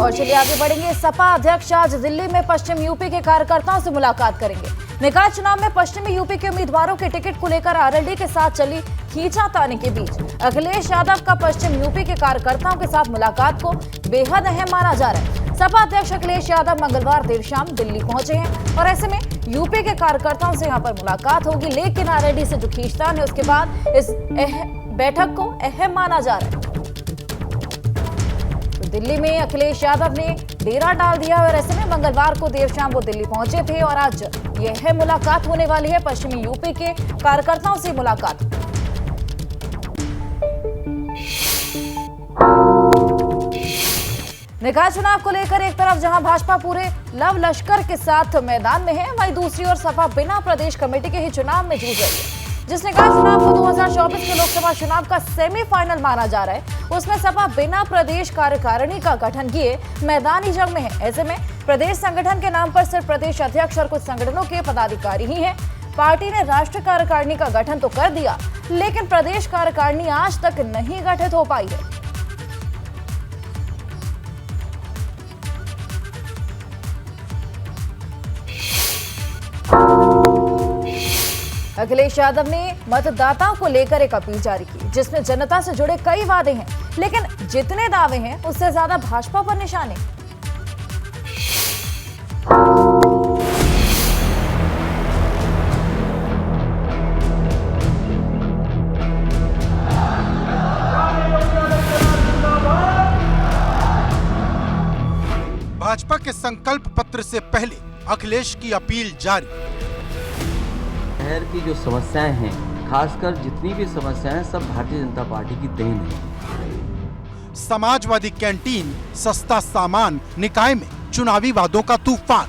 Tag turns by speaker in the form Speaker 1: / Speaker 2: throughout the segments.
Speaker 1: और चलिए आगे बढ़ेंगे। सपा अध्यक्ष आज दिल्ली में पश्चिम यूपी के कार्यकर्ताओं से मुलाकात करेंगे। निकाय चुनाव में पश्चिमी यूपी के उम्मीदवारों के टिकट को लेकर आरएलडी के साथ चली खींचातानी के बीच अखिलेश यादव का पश्चिम यूपी के कार्यकर्ताओं के साथ मुलाकात को बेहद अहम माना जा रहा है। सपा अध्यक्ष अखिलेश यादव मंगलवार देर शाम दिल्ली पहुंचे हैं और ऐसे में यूपी के कार्यकर्ताओं से यहां पर मुलाकात होगी, लेकिन आरएलडी से जो खींचतान है उसके बाद इस बैठक को अहम माना जा रहा है। दिल्ली में अखिलेश यादव ने डेरा डाल दिया और ऐसे में मंगलवार को देर शाम वो दिल्ली पहुंचे थे और आज यह मुलाकात होने वाली है। पश्चिमी यूपी के कार्यकर्ताओं से मुलाकात। निकाय चुनाव को लेकर एक तरफ जहां भाजपा पूरे लव लश्कर के साथ मैदान में है, वहीं दूसरी ओर सपा बिना प्रदेश कमेटी के ही चुनाव में जूझ रही है। जिस निकाय चुनाव को 2024 के लोकसभा चुनाव का सेमीफाइनल माना जा रहा है, उसमें सपा बिना प्रदेश कार्यकारिणी का गठन किए मैदानी जंग में है। ऐसे में प्रदेश संगठन के नाम पर सिर्फ प्रदेश अध्यक्ष और कुछ संगठनों के पदाधिकारी ही हैं। पार्टी ने राष्ट्रीय कार्यकारिणी का गठन तो कर दिया, लेकिन प्रदेश कार्यकारिणी आज तक नहीं गठित हो पाई है। अखिलेश यादव ने मतदाताओं को लेकर एक अपील जारी की, जिसमें जनता से जुड़े कई वादे हैं, लेकिन जितने दावे हैं उससे ज्यादा भाजपा पर निशाने।
Speaker 2: भाजपा के संकल्प पत्र से पहले अखिलेश की अपील जारी।
Speaker 3: शहर की जो समस्याएं हैं, खासकर जितनी भी समस्याएं हैं, सब भारतीय जनता पार्टी की देन है।
Speaker 2: समाजवादी कैंटीन, सस्ता सामान, निकाय में चुनावी वादों का तूफान।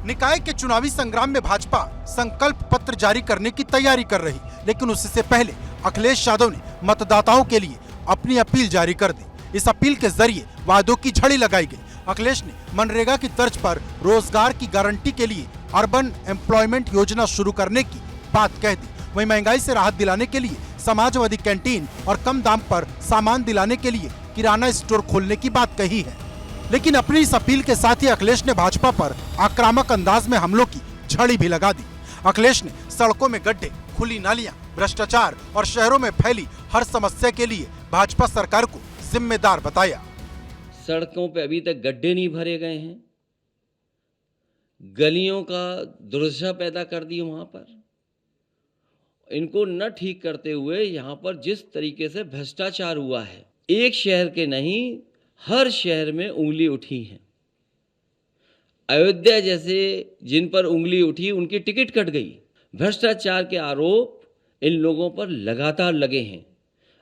Speaker 2: निकाय के चुनावी संग्राम में भाजपा संकल्प पत्र जारी करने की तैयारी कर रही, लेकिन उससे पहले अखिलेश यादव ने मतदाताओं के लिए अपनी अपील जारी कर दी। इस अपील के जरिए वादों की झड़ी लगाई गई। अखिलेश ने मनरेगा की तर्ज पर रोजगार की गारंटी के लिए अर्बन एम्प्लॉयमेंट योजना शुरू करने की बात कह दी। वहीं महंगाई से राहत दिलाने के लिए समाजवादी कैंटीन और कम दाम पर सामान दिलाने के लिए किराना स्टोर खोलने की बात कही है। लेकिन अपनी इस अपील के साथ ही अखिलेश ने भाजपा पर आक्रामक अंदाज में हमलों की झड़ी भी लगा दी। अखिलेश ने सड़कों में गड्ढे, खुली नालियां, भ्रष्टाचार और शहरों में फैली हर समस्या के लिए भाजपा सरकार को जिम्मेदार बताया।
Speaker 3: सड़कों पे अभी तक गड्ढे नहीं भरे गए हैं, गलियों का दुर्दशा पैदा कर दी वहां पर। इनको न ठीक करते हुए यहाँ पर जिस तरीके से भ्रष्टाचार हुआ है, एक शहर के नहीं हर शहर में उंगली उठी है। अयोध्या जैसे जिन पर उंगली उठी उनकी टिकट कट गई। भ्रष्टाचार के आरोप इन लोगों पर लगातार लगे हैं।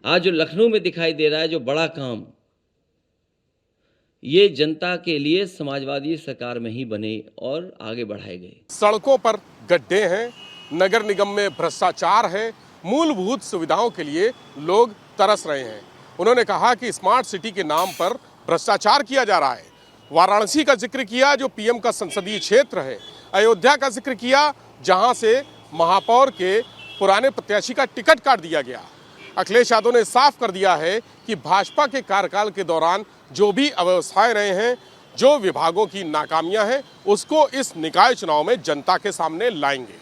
Speaker 3: आज जो लखनऊ में दिखाई दे रहा है जो बड़ा काम, ये जनता के लिए समाजवादी सरकार में ही बने और आगे बढ़ाए गए।
Speaker 4: सड़कों पर गड्ढे हैं, नगर निगम में भ्रष्टाचार है, मूलभूत सुविधाओं के लिए लोग तरस रहे हैं। उन्होंने कहा कि स्मार्ट सिटी के नाम पर भ्रष्टाचार किया जा रहा है। वाराणसी का जिक्र किया जो पीएम का संसदीय क्षेत्र है। अयोध्या का जिक्र किया जहां से महापौर के पुराने प्रत्याशी का टिकट काट दिया गया। अखिलेश यादव ने साफ कर दिया है कि भाजपा के कार्यकाल के दौरान जो भी अव्यवस्थाएं रहे हैं, जो विभागों की नाकामियां हैं, उसको इस निकाय चुनाव में जनता के सामने लाएंगे।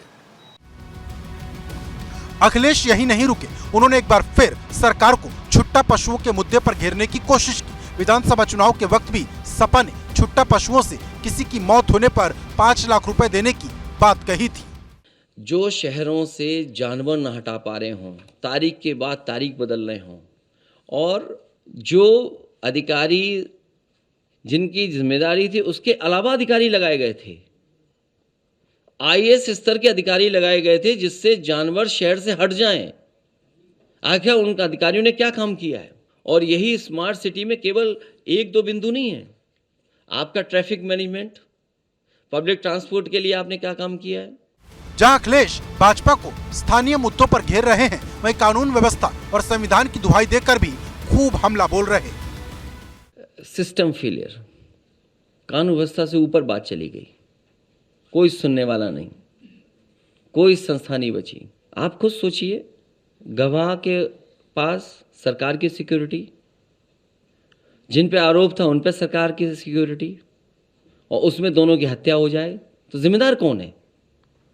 Speaker 2: अखिलेश यही नहीं रुके, उन्होंने एक बार फिर सरकार को छुट्टा पशुओं के मुद्दे पर घेरने की कोशिश की। विधानसभा चुनाव के वक्त भी सपा ने छुट्टा पशुओं से किसी की मौत होने पर 5 लाख रुपए देने की बात कही थी।
Speaker 3: जो शहरों से जानवर न हटा पा रहे हों, तारीख के बाद तारीख बदल रहे हों, और जो अधिकारी जिनकी जिम्मेदारी थी उसके अलावा अधिकारी लगाए गए थे, आईएएस स्तर के अधिकारी लगाए गए थे, जिससे जानवर शहर से हट जाएं। आखिर उन अधिकारियों ने क्या काम किया है? और यही स्मार्ट सिटी में केवल 1-2 बिंदु नहीं है। आपका ट्रैफिक मैनेजमेंट, पब्लिक ट्रांसपोर्ट के लिए आपने क्या काम किया है?
Speaker 2: जहां अखिलेश भाजपा को स्थानीय मुद्दों पर घेर रहे हैं, वहीं कानून व्यवस्था और संविधान की दुहाई देकर भी खूब हमला बोल रहे हैं।
Speaker 3: सिस्टम फेलियर, कानून व्यवस्था से ऊपर बात चली गई, कोई सुनने वाला नहीं, कोई संस्था नहीं बची। आप खुद सोचिए, गवाह के पास सरकार की सिक्योरिटी, जिन पे आरोप था उन पे सरकार की सिक्योरिटी, और उसमें दोनों की हत्या हो जाए तो जिम्मेदार कौन है?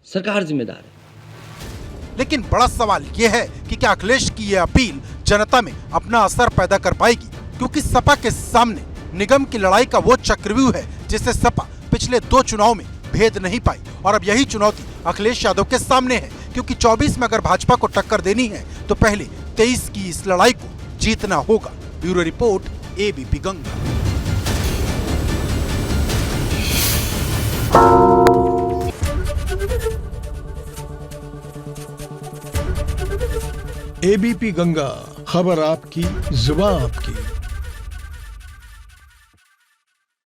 Speaker 3: सरकार जिम्मेदार है।
Speaker 2: लेकिन बड़ा सवाल यह है कि क्या अखिलेश की यह अपील जनता में अपना असर पैदा कर पाएगी, क्योंकि सपा के सामने निगम की लड़ाई का वो चक्रव्यूह है जिसे सपा पिछले 2 चुनाव में भेद नहीं पाई, और अब यही चुनौती अखिलेश यादव के सामने है, क्योंकि 24 में अगर भाजपा को टक्कर देनी है तो पहले 23 की इस लड़ाई को जीतना होगा। Bureau report, ABP Ganga.
Speaker 5: ABP Ganga, खबर आपकी, जुबान आपकी।